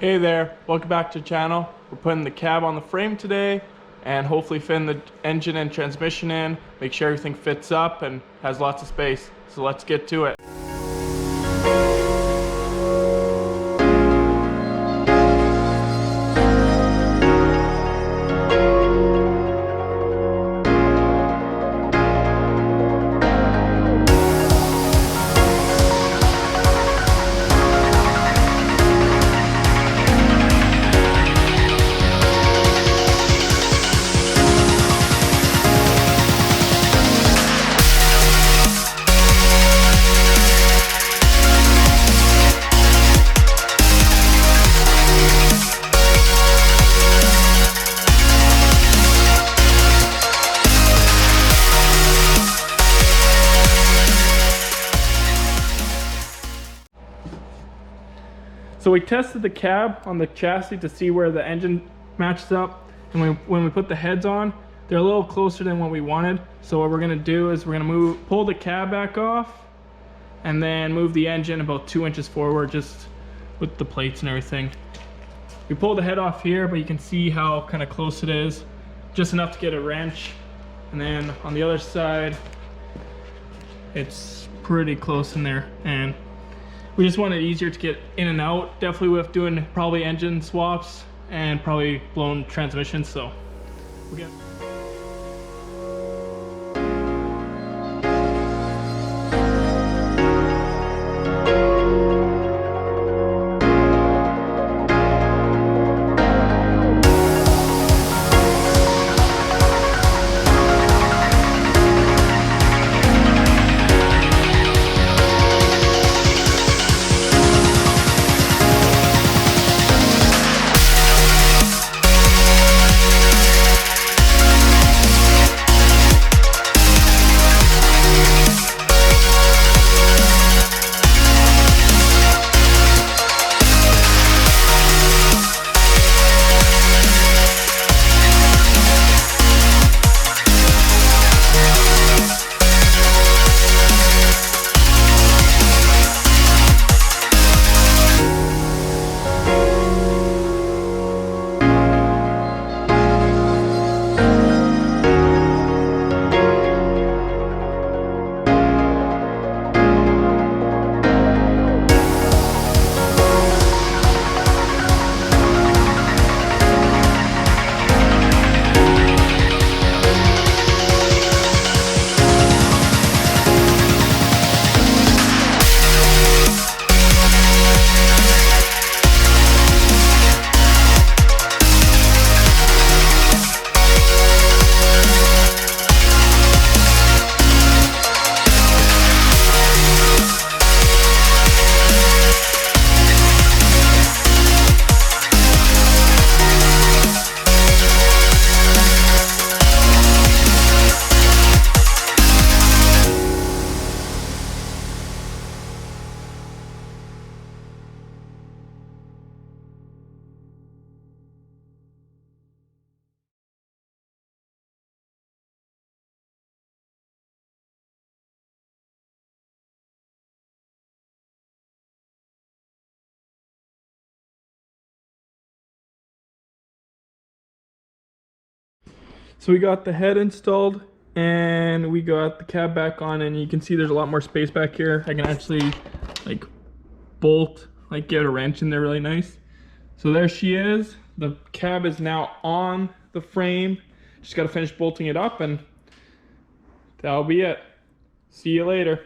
Hey there, welcome back to the channel. We're putting the cab on the frame today and hopefully fitting the engine and transmission in, make sure everything fits up and has lots of space. So let's get to it. So we tested the cab on the chassis to see where the engine matches up, and when we put the heads on, they're a little closer than what we wanted. So what we're gonna do is we're gonna pull the cab back off and then move the engine about 2 inches forward, just with the plates and everything. We pulled the head off here, but you can see how kind of close it is, just enough to get a wrench. And then on the other side, it's pretty close in there, and we just want it easier to get in and out. Definitely with doing probably engine swaps and probably blown transmissions, so we'll get. So we got the head installed and we got the cab back on, and you can see there's a lot more space back here. I can actually like bolt, like get a wrench in there really nice. So there she is. The cab is now on the frame. Just got to finish bolting it up and that'll be it. See you later.